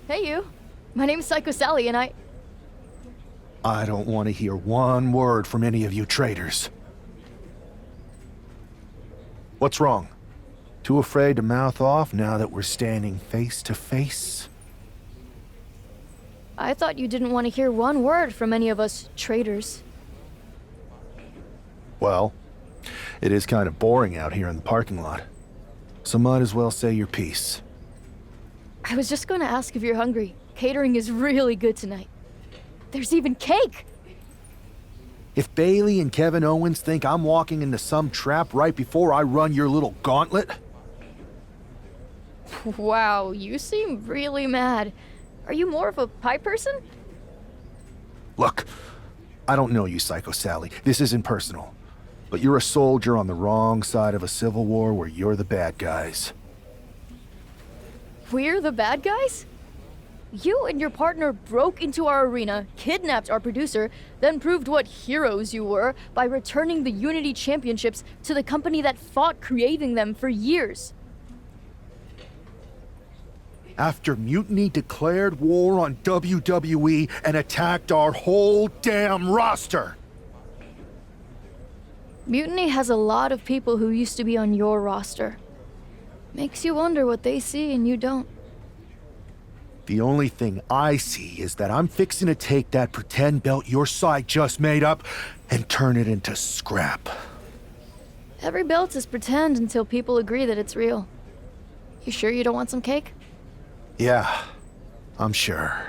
Hey, you. My name's Psycho Sally, and I don't want to hear one word from any of you traitors. What's wrong? Too afraid to mouth off now that we're standing face to face? I thought you didn't want to hear one word from any of us traitors. Well, it is kind of boring out here in the parking lot. So might as well say your piece. I was just going to ask if you're hungry. Catering is really good tonight. There's even cake! If Bailey and Kevin Owens think I'm walking into some trap right before I run your little gauntlet... Wow, you seem really mad. Are you more of a pie person? Look, I don't know you, Psycho Sally. This isn't personal. But you're a soldier on the wrong side of a civil war where you're the bad guys. We're the bad guys? You and your partner broke into our arena, kidnapped our producer, then proved what heroes you were by returning the Unity Championships to the company that fought creating them for years. After Mutiny declared war on WWE and attacked our whole damn roster. Mutiny has a lot of people who used to be on your roster. Makes you wonder what they see and you don't. The only thing I see is that I'm fixing to take that pretend belt your side just made up and turn it into scrap. Every belt is pretend until people agree that it's real. You sure you don't want some cake? Yeah, I'm sure.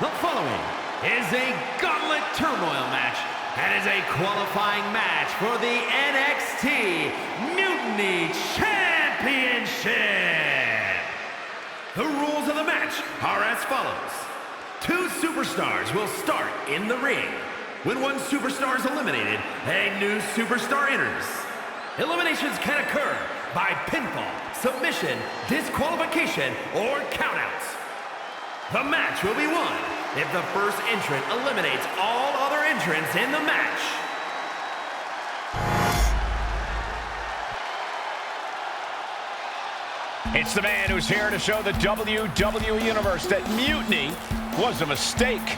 The following is a Gauntlet Turmoil match and is a qualifying match for the NXT Mutiny Championship. The rules of the match are as follows. 2 superstars will start in the ring. When one superstar is eliminated, a new superstar enters. Eliminations can occur by pinfall, submission, disqualification, or countouts. The match will be won if the first entrant eliminates all other entrants in the match. It's the man who's here to show the WWE Universe that Mutiny was a mistake.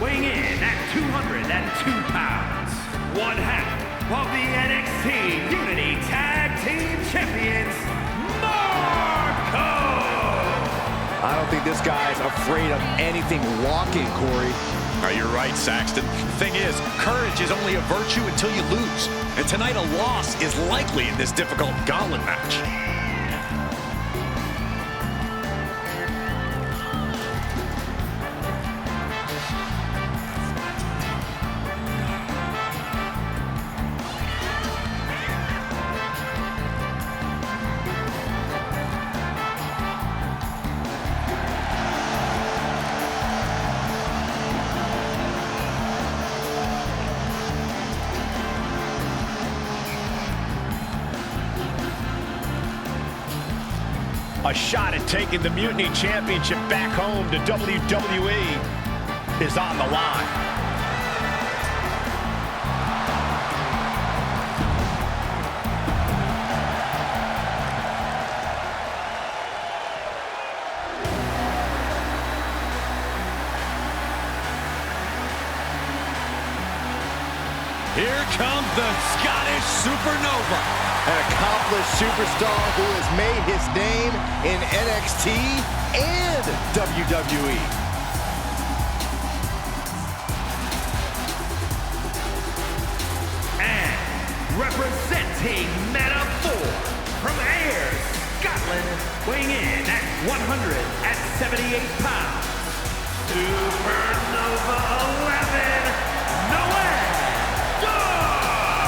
Weighing in at 202 pounds, one half of the NXT Unity Tag Team Champions, Marco! I don't think this guy's afraid of anything walking, Corey. You're right, Saxton. Thing is, courage is only a virtue until you lose. And tonight a loss is likely in this difficult gauntlet match. A shot at taking the Mutiny Championship back home to WWE is on the line. Here comes the Scottish Supernova. An accomplished superstar who has made his name in NXT and WWE. And representing Meta 4 from Ayr, Scotland, weighing in at 178 pounds, Supernova 11, Noam Dar!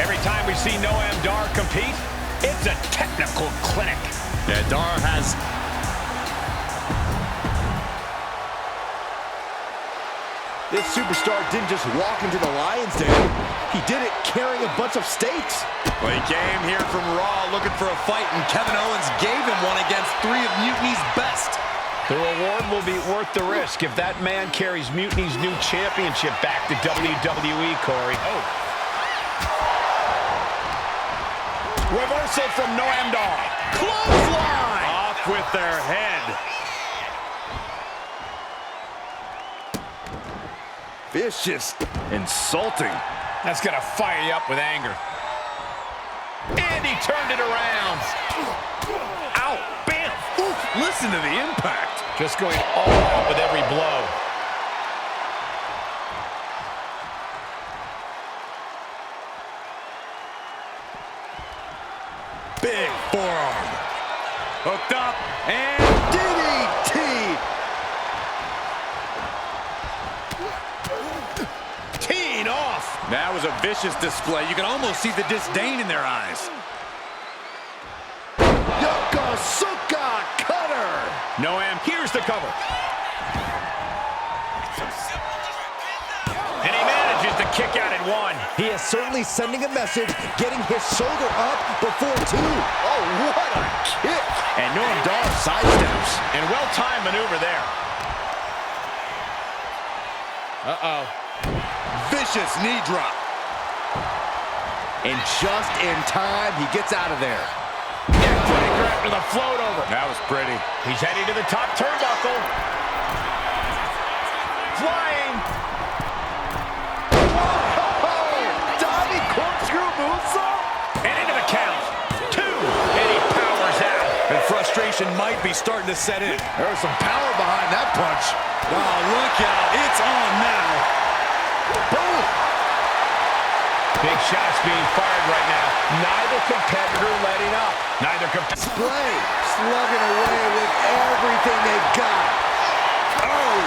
Every time we see Noam Dar compete, it's a technical clinic. Yeah, Dar has... This superstar didn't just walk into the Lion's Den. He did it carrying a bunch of stakes. Well, he came here from Raw looking for a fight, and Kevin Owens gave him one against 3 of Mutiny's best. The reward will be worth the risk if that man carries Mutiny's new championship back to WWE, Corey. Oh. Reversal from Noam Dar. Clothesline! Off with their head. Vicious. Insulting. That's going to fire you up with anger. And he turned it around. Ow, bam. Oof, listen to the impact. Just going all out with every blow. Big forearm. Hooked up, and DDT. teeing off. That was a vicious display. You can almost see the disdain in their eyes. Yokosuka cutter. Noam, here's the cover. And he manages to kick out at 1. He is certainly sending a message, getting his shoulder up before 2. Oh, what a kick. And Noam Dar sidesteps. And well-timed maneuver there. Uh-oh. Vicious knee drop. And just in time, he gets out of there. Neckbreaker after the float over. That was pretty. He's heading to the top turnbuckle. Flying. Diving corkscrew moonsault. And into the count. 2. And he powers out. And frustration might be starting to set in. There's some power behind that punch. Oh, look out. It's on now. Boom. Big shots being fired right now. Neither competitor letting up. Neither competitor. Play. Slugging away with everything they've got. Oh.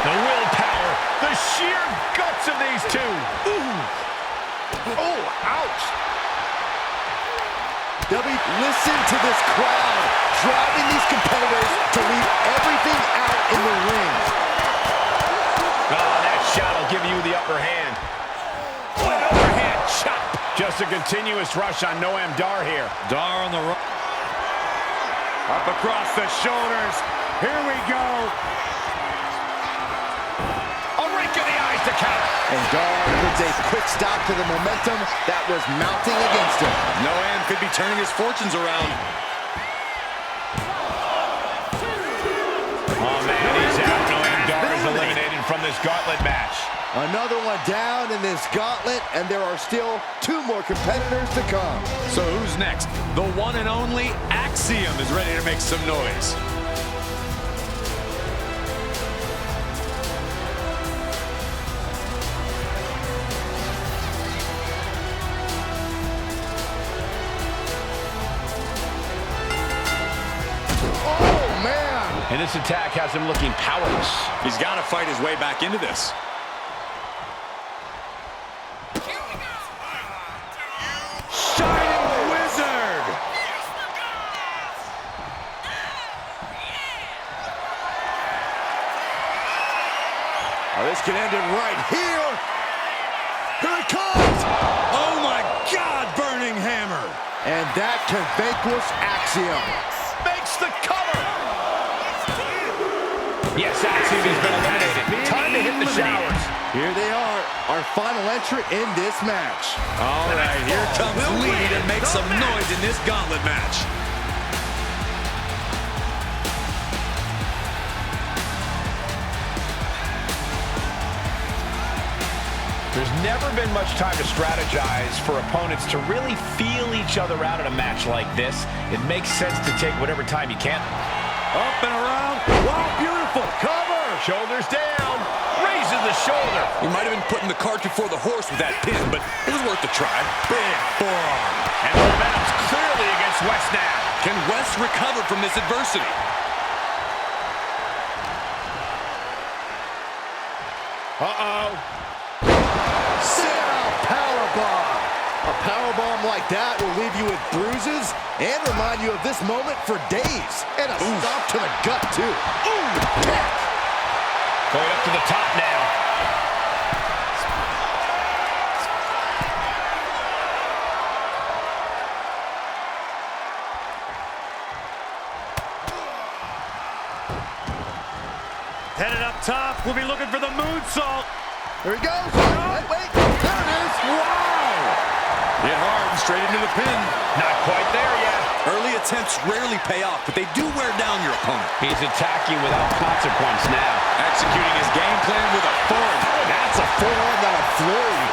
The willpower. The sheer guts of these two. Ooh. Oh, ouch. Listen to this crowd driving these competitors to leave everything out in the ring. Oh, that shot will give you the upper hand. What an overhand chop. Just a continuous rush on Noam Dar here. Dar on the run. Up across the shoulders. Here we go. A rake in the eyes to counter. And Dar puts a quick stop to the momentum that was mounting against him. Noam could be turning his fortunes around. Oh, man, he's out. Noam Dar is eliminated from this gauntlet match. Another one down in this gauntlet, and there are still 2 more competitors to come. So who's next? The one and only Axiom is ready to make some noise. Oh, man! And this attack has him looking powerless. He's got to fight his way back into this. Shining Wizard! Oh, this can end it right here. Here it comes! Oh my God, burning hammer! And that can vanquish Axiom. Makes the cover. Yes, Axiom has been eliminated. Time to hit the showers. Here they are, our final entrant in this match. All right, here comes Lee to make some noise in this gauntlet match. There's never been much time to strategize for opponents to really feel each other out in a match like this. It makes sense to take whatever time you can. Up and around. Wow, beautiful cover! Shoulders down. Raises the shoulder. He might have been putting the cart before the horse with that pin, but it was worth a try. Big forearm. And the momentum's clearly against West now. Can West recover from this adversity? Uh-oh. Sit-out powerbomb. A powerbomb like that will leave you with bruises and remind you of this moment for days. And a stop to the gut, too. Ooh, kick. Going up to the top now. Headed up top. We'll be looking for the moonsault. Here he goes. Wait. There it is. Wow. Hit hard and straight into the pin. Not quite there yet. Early attempts rarely pay off, but they do wear down your opponent. He's attacking without consequence now. Executing his game plan with authority. That's a forearm that'll floor you.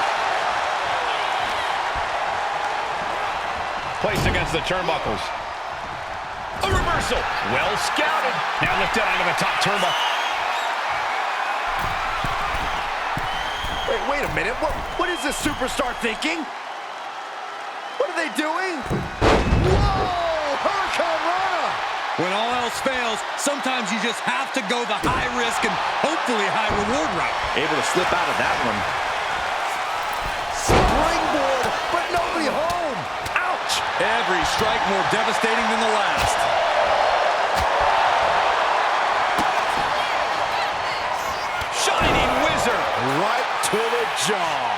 Placed against the turnbuckles. A reversal. Well scouted. Now lifted onto the top turnbuckle. Wait a minute. What is this superstar thinking? What are they doing? Whoa! Hurricane Rana! When all else fails, sometimes you just have to go the high risk and hopefully high reward route. Able to slip out of that one. Springboard, but nobody home. Ouch! Every strike more devastating than the last. Shining wizard. Right to the jaw.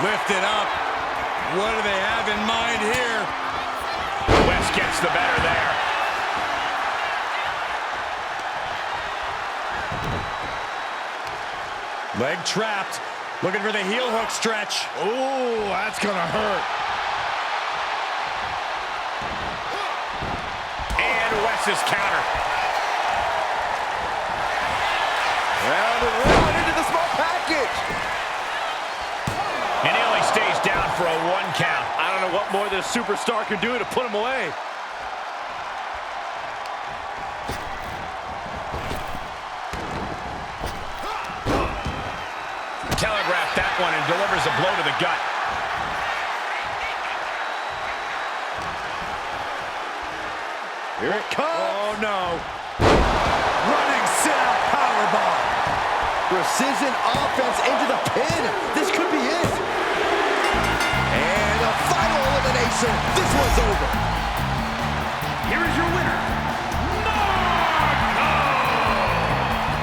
Lifted up. What do they have in mind here? West gets the better there. Leg trapped. Looking for the heel hook stretch. Oh, that's gonna hurt. And West's counter. Round and round into the small package. And he only stays down for a 1 count. I don't know what more this superstar can do to put him away. Telegraphed that one and delivers a blow to the gut. Here it comes. Oh, no. Running sit-out powerbomb. Precision offense into the pin. This could be it. And a final elimination. This one's over. Here is your winner,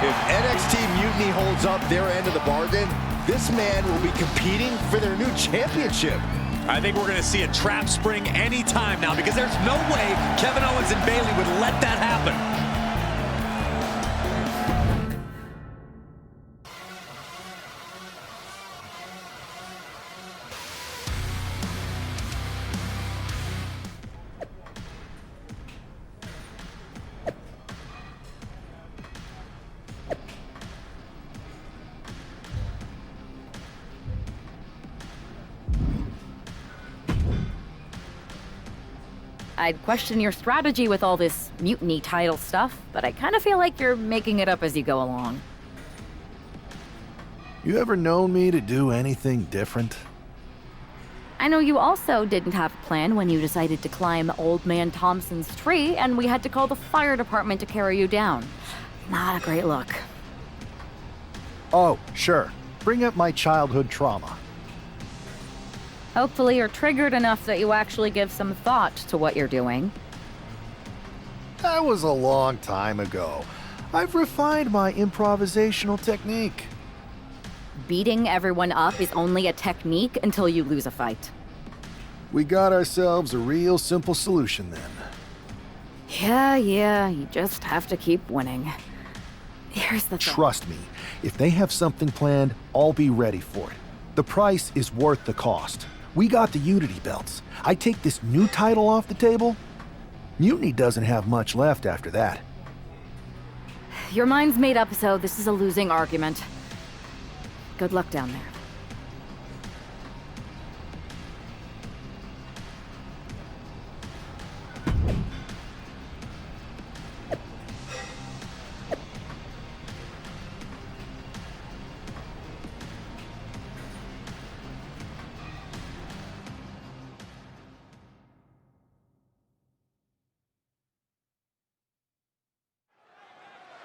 If NXT Mutiny holds up their end of the bargain, this man will be competing for their new championship. I think we're going to see a trap spring anytime now because there's no way Kevin Owens and Bayley would let that happen. I'd question your strategy with all this mutiny title stuff, but I kind of feel like you're making it up as you go along. You ever known me to do anything different? I know you also didn't have a plan when you decided to climb Old Man Thompson's tree, and we had to call the fire department to carry you down. Not a great look. Oh, sure. Bring up my childhood trauma. Hopefully you're triggered enough that you actually give some thought to what you're doing. That was a long time ago. I've refined my improvisational technique. Beating everyone up is only a technique until you lose a fight. We got ourselves a real simple solution then. Yeah, you just have to keep winning. Here's the thing. Trust me, if they have something planned, I'll be ready for it. The price is worth the cost. We got the Unity belts. I take this new title off the table. Mutiny doesn't have much left after that. Your mind's made up, so this is a losing argument. Good luck down there.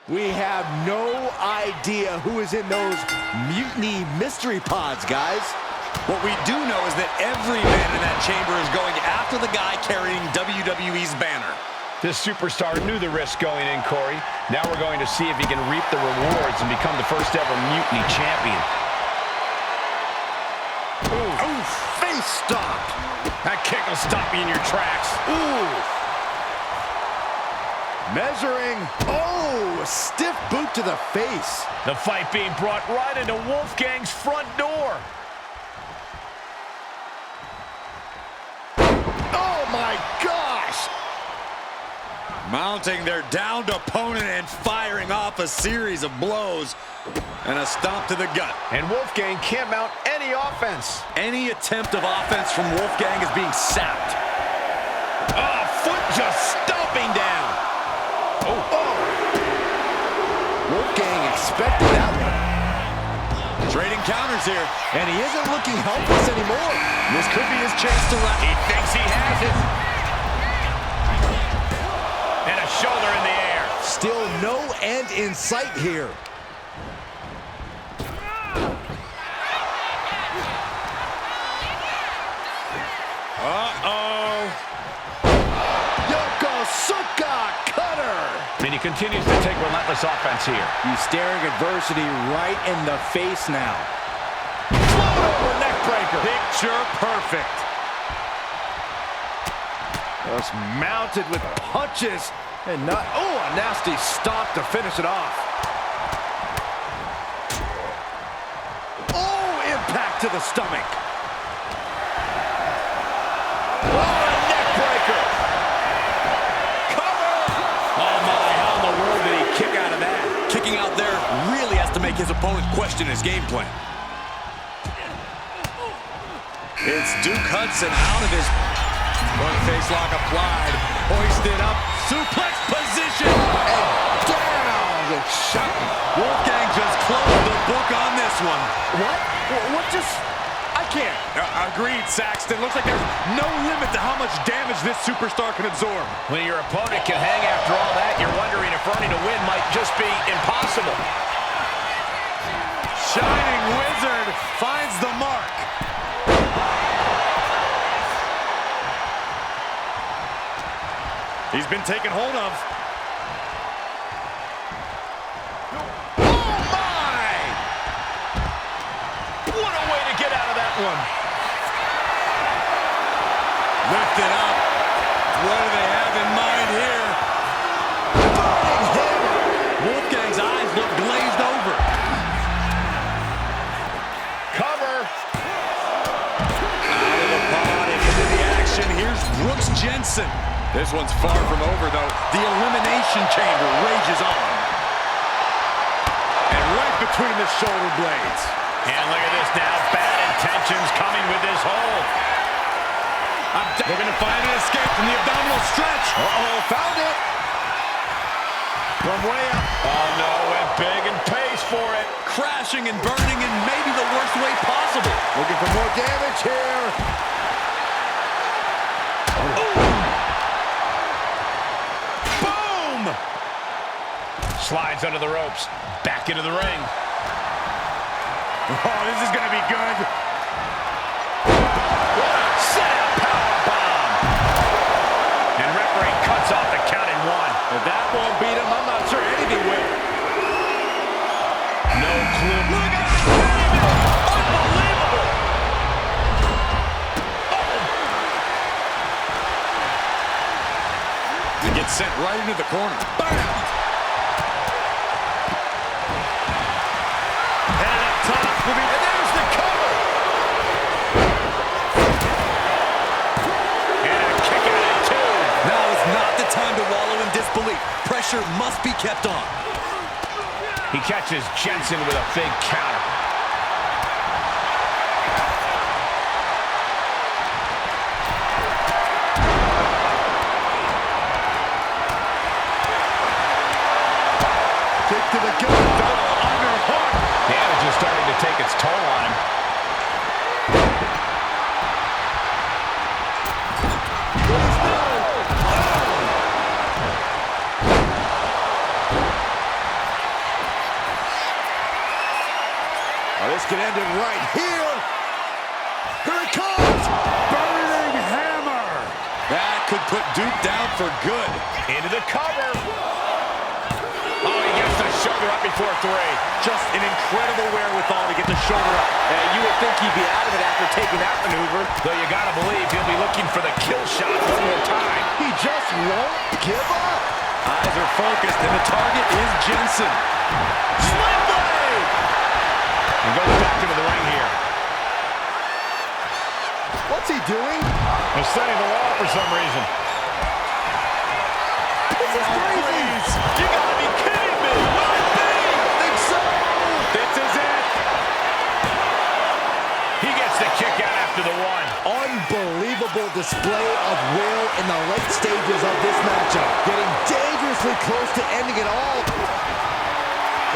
We have no idea who is in those mutiny mystery pods, guys. What we do know is that every man in that chamber is going after the guy carrying WWE's banner. This superstar knew the risk going in, Corey. Now we're going to see if he can reap the rewards and become the first ever Mutiny champion. Ooh, face stop. That kick will stop you in your tracks. Ooh. Measuring. Oh, stiff boot to the face. The fight being brought right into Wolfgang's front door. Oh, my gosh. Mounting their downed opponent and firing off a series of blows. And a stomp to the gut. And Wolfgang can't mount any offense. Any attempt of offense from Wolfgang is being sapped. Oh, foot just stomping down. Oh. Wolfgang expected that one. Trading counters here. And he isn't looking helpless anymore. This could be his chance to run. He thinks he has it. And a shoulder in the air. Still no end in sight here. Uh-oh. Yokosuka cutter. And he continues to take relentless offense here. He's staring adversity right in the face now. Float over neck breaker. Picture perfect. Just mounted with punches and not. Oh, a nasty stop to finish it off. Oh, impact to the stomach. Oh, a neck breaker. Cover. Oh my, how in the world did he kick out of that? Kicking out there really has to make his opponent question his game plan. It's Duke Hudson out of his front face lock applied. Hoisted up, suplex position. And down the shot. Wolfgang just closed the book on this one. What? What just? I can't. Agreed, Saxton. Looks like there's no limit to how much damage this superstar can absorb. When your opponent can hang after all that, you're wondering if earning a win might just be impossible. Shining Wizard finds the mark. He's been taken hold of. Oh my! What a way to get out of that one. Lifted up. What do they have in mind here? Burning hammer. Wolfgang's eyes look glazed over. Cover. Out of the pod and into the action. Here's Brooks Jensen. This one's far from over, though. The Elimination Chamber rages on. And right between the shoulder blades. And look at this now. Bad intentions coming with this hold. Looking to find an escape from the abdominal stretch. Uh-oh, found it. From way up. Oh, no. Went big and pays for it. Crashing and burning in maybe the worst way possible. Looking for more damage here. Slides under the ropes. Back into the ring. Oh, this is going to be good. What a setup powerbomb. And referee cuts off the count in one. If that won't beat him, I'm not sure anything will. No clue. Look at that. Unbelievable. He gets sent right into the corner. Bam! And there's the cover. And a kick out at two. Now is not the time to wallow in disbelief. Pressure must be kept on. He catches Jensen with a big counter. Kick to the gut. Underhook. Damage is starting to take its toll on him. Oh, this could end it right here. Here it comes. Burning hammer. That could put Duke down for good. Into the cover. Oh, he gets the shoulder up before 3. Just an incredible wherewithal to get the shoulder up. You would think he'd be out of it after taking that maneuver. Though you gotta believe he'll be looking for the kill shot one more time. He just won't give up. Eyes are focused, and the target is Jensen. Slam blade. And goes back into the ring here. What's he doing? They're setting the wall for some reason. This is crazy. You gotta be kidding me! Will it be? I think so. This is it! He gets the kick out after the 1. Unbelievable display of will in the late stages of this matchup. Getting dangerously close to ending it all.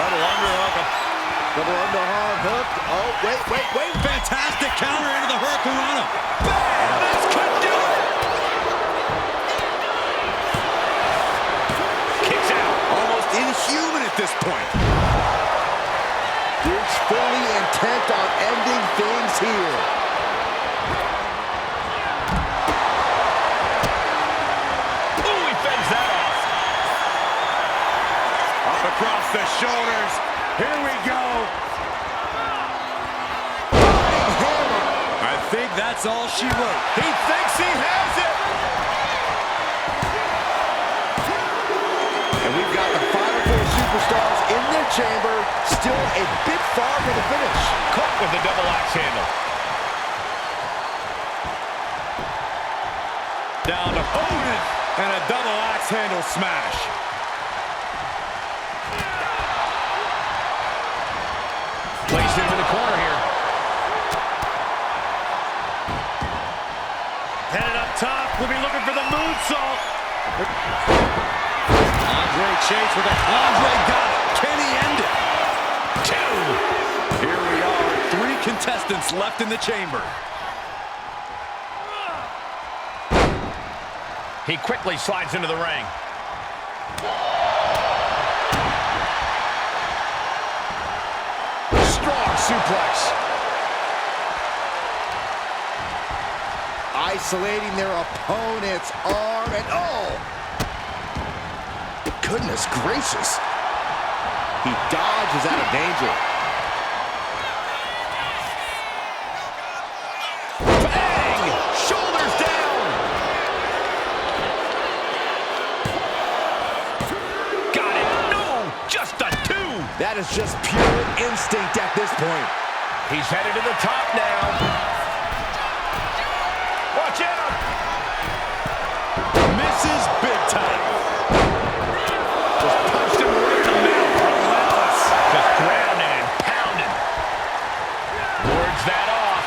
Double underhook. Double underarm hook. Oh, wait. Fantastic counter into the Hurricanrana. Bam! This could do it! Kicks out. Almost inhuman at this point. Duke's fully intent on ending things here. Ooh, he fends that off. Up across the shoulders. Here we go. I think that's all she wrote. He thinks he has it! And we've got the final 4 superstars in their chamber, still a bit far from the finish. Caught with the double axe handle. Down to Odin and a double axe handle smash. Placed into the corner here. Headed up top, we'll be looking for the moonsault. Andre Chase with a Andre got it. Can he end it? 2. Here we are, 3 contestants left in the chamber. He quickly slides into the ring. Strong suplex. Isolating their opponent's arm and goodness gracious. He dodges out of danger. Bang! Shoulders down! Got it! No! Just a 2! That is just pure instinct at this point. He's headed to the top now. Watch out! Misses big time. Just punched him right in the mouth. Relentless. Just grounding and pounding. Wards that off.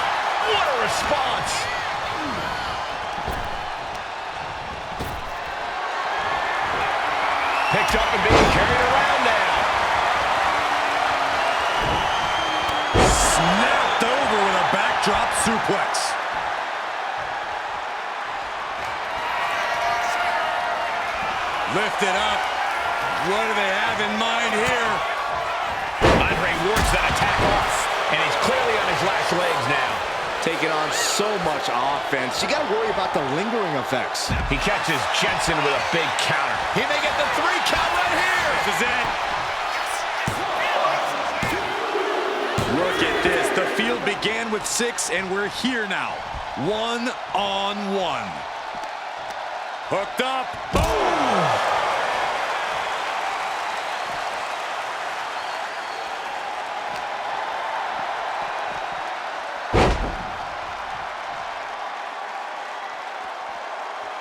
What a response! Picked up and being carried around now. Snapped over with a backdrop suplex. Lifted up. What do they have in mind here? Andre wards that attack off, and he's clearly on his last legs now. Taking on so much offense. You got to worry about the lingering effects. He catches Jensen with a big counter. He may get the 3 count right here. This is it. Look at this. The field began with 6, and we're here now. 1-on-1. Hooked up. Boom!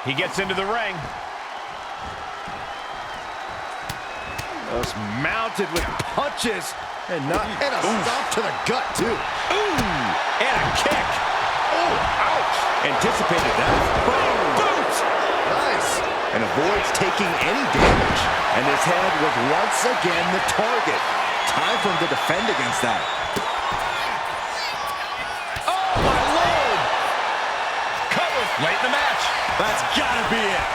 He gets into the ring. Just mounted with punches and a stomp to the gut too. Ooh! And a kick. Oh, ouch! Anticipated that. Boom! Boot! Nice. And avoids taking any damage. And his head was once again the target. Time for him to defend against that. Oh, my Lord! Cover late in the match. That's gotta be it.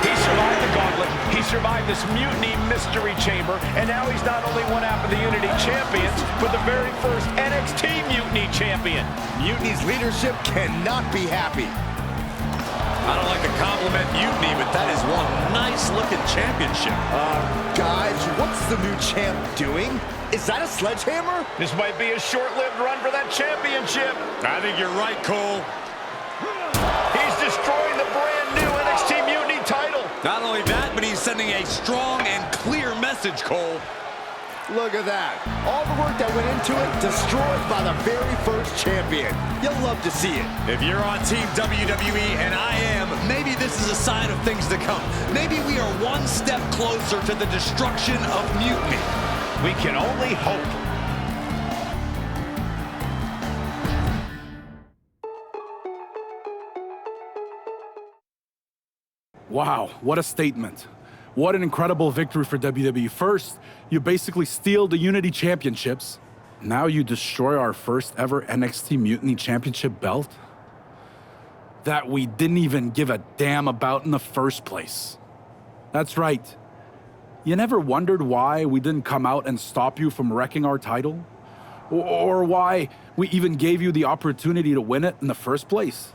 He survived the gauntlet. He's survived this Mutiny Mystery Chamber, and now he's not only one half of the Unity Champions, but the very first NXT Mutiny Champion. Mutiny's leadership cannot be happy. I don't like to compliment Mutiny, but that is one nice-looking championship. Guys, what's the new champ doing? Is that a sledgehammer? This might be a short-lived run for that championship. I think you're right, Cole. He's destroying the brand new NXT Mutiny title. Not only that, but he's sending a strong and clear message, Cole. Look at that. All the work that went into it destroyed by the very first champion. You'll love to see it. If you're on Team WWE, and I am, maybe this is a sign of things to come. Maybe we are one step closer to the destruction of Mutiny. We can only hope. Wow, what a statement. What an incredible victory for WWE. First, you basically steal the Unity Championships. Now you destroy our first ever NXT Mutiny Championship belt that we didn't even give a damn about in the first place. That's right. You never wondered why we didn't come out and stop you from wrecking our title? Or why we even gave you the opportunity to win it in the first place?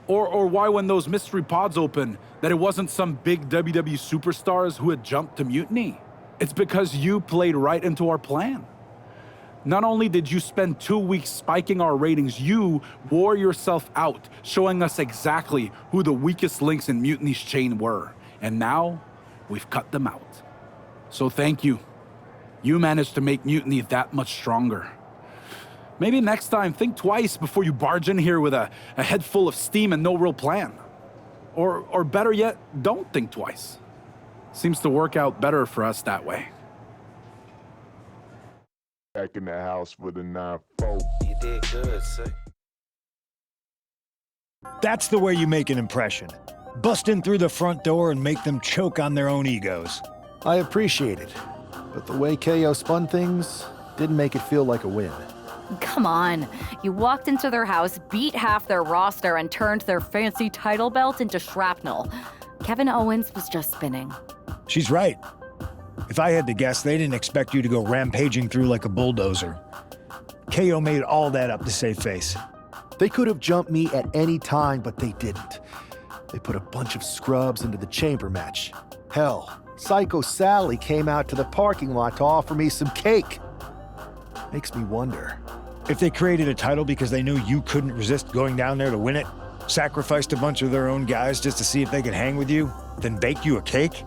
Or why when those mystery pods opened, that it wasn't some big WWE superstars who had jumped to Mutiny? It's because you played right into our plan. Not only did you spend 2 weeks spiking our ratings, you wore yourself out, showing us exactly who the weakest links in Mutiny's chain were. And now, we've cut them out. So thank you. You managed to make Mutiny that much stronger. Maybe next time, think twice before you barge in here with a head full of steam and no real plan. Or better yet, don't think twice. Seems to work out better for us that way. Back in the house for the 9-4. You did good, sir. That's the way you make an impression. Bust in through the front door and make them choke on their own egos. I appreciate it, but the way KO spun things didn't make it feel like a win. Come on. You walked into their house, beat half their roster, and turned their fancy title belt into shrapnel. Kevin Owens was just spinning. She's right. If I had to guess, they didn't expect you to go rampaging through like a bulldozer. KO made all that up to save face. They could have jumped me at any time, but they didn't. They put a bunch of scrubs into the chamber match. Hell, Psycho Sally came out to the parking lot to offer me some cake. Makes me wonder. If they created a title because they knew you couldn't resist going down there to win it, sacrificed a bunch of their own guys just to see if they could hang with you, then bake you a cake?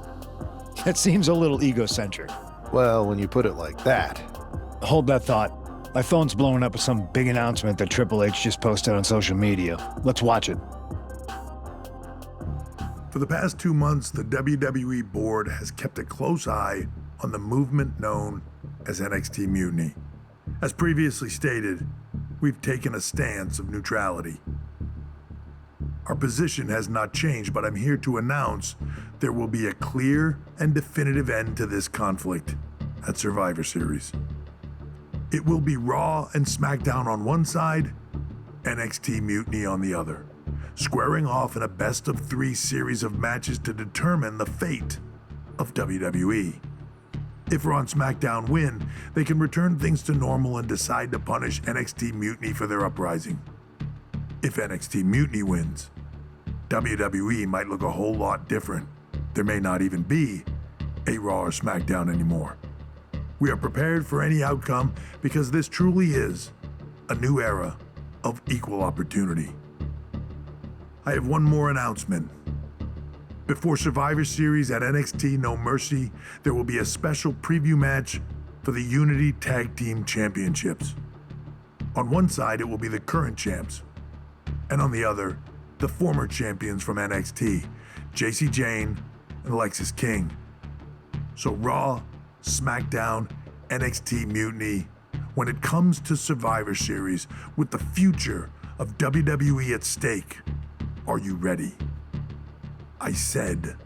That seems a little egocentric. Well, when you put it like that. Hold that thought. My phone's blowing up with some big announcement that Triple H just posted on social media. Let's watch it. For the past 2 months, the WWE board has kept a close eye on the movement known as NXT Mutiny. As previously stated, we've taken a stance of neutrality. Our position has not changed, but I'm here to announce there will be a clear and definitive end to this conflict at Survivor Series. It will be Raw and SmackDown on one side, NXT Mutiny on the other, squaring off in a best-of-3 series of matches to determine the fate of WWE. If Raw and SmackDown win, they can return things to normal and decide to punish NXT Mutiny for their uprising. If NXT Mutiny wins, WWE might look a whole lot different. There may not even be a Raw or SmackDown anymore. We are prepared for any outcome because this truly is a new era of equal opportunity. I have one more announcement. Before Survivor Series at NXT No Mercy, there will be a special preview match for the Unity Tag Team Championships. On one side, it will be the current champs, and on the other, the former champions from NXT, Jacy Jayne and Alexis King. So Raw, SmackDown, NXT Mutiny, when it comes to Survivor Series with the future of WWE at stake, are you ready? I said,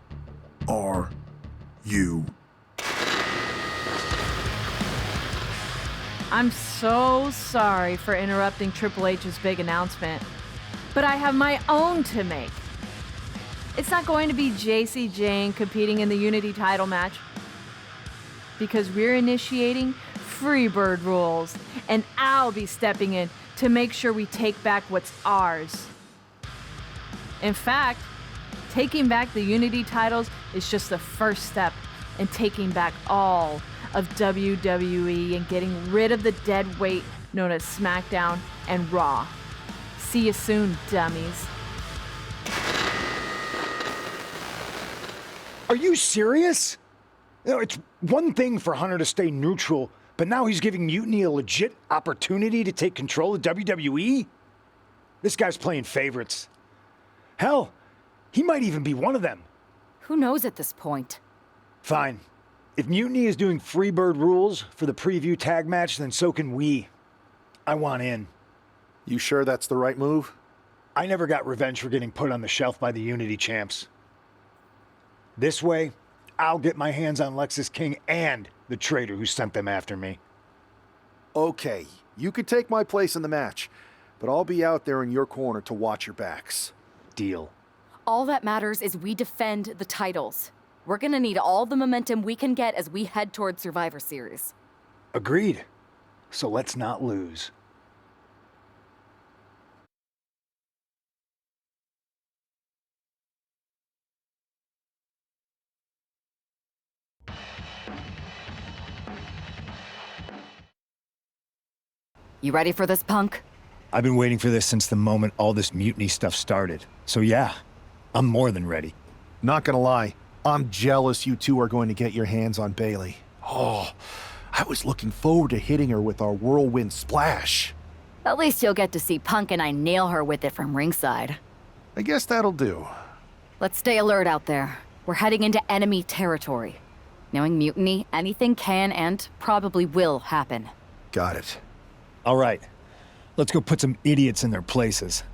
are you? I'm so sorry for interrupting Triple H's big announcement, but I have my own to make. It's not going to be JC Jane competing in the Unity title match. Because we're initiating Freebird rules, and I'll be stepping in to make sure we take back what's ours. In fact, taking back the Unity titles is just the first step in taking back all of WWE and getting rid of the dead weight known as SmackDown and Raw. See you soon, dummies. Are you serious? You know, it's one thing for Hunter to stay neutral, but now he's giving Mutiny a legit opportunity to take control of WWE? This guy's playing favorites. Hell, he might even be one of them. Who knows at this point? Fine. If Mutiny is doing Freebird rules for the preview tag match, then so can we. I want in. You sure that's the right move? I never got revenge for getting put on the shelf by the Unity champs. This way, I'll get my hands on Lexus King and the traitor who sent them after me. Okay, you could take my place in the match, but I'll be out there in your corner to watch your backs. Deal. All that matters is we defend the titles. We're gonna need all the momentum we can get as we head toward Survivor Series. Agreed. So let's not lose. You ready for this, punk? I've been waiting for this since the moment all this Mutiny stuff started. So yeah, I'm more than ready. Not gonna lie, I'm jealous you two are going to get your hands on Bailey. Oh, I was looking forward to hitting her with our whirlwind splash. At least you'll get to see Punk and I nail her with it from ringside. I guess that'll do. Let's stay alert out there. We're heading into enemy territory. Knowing Mutiny, anything can and probably will happen. Got it. All right, let's go put some idiots in their places.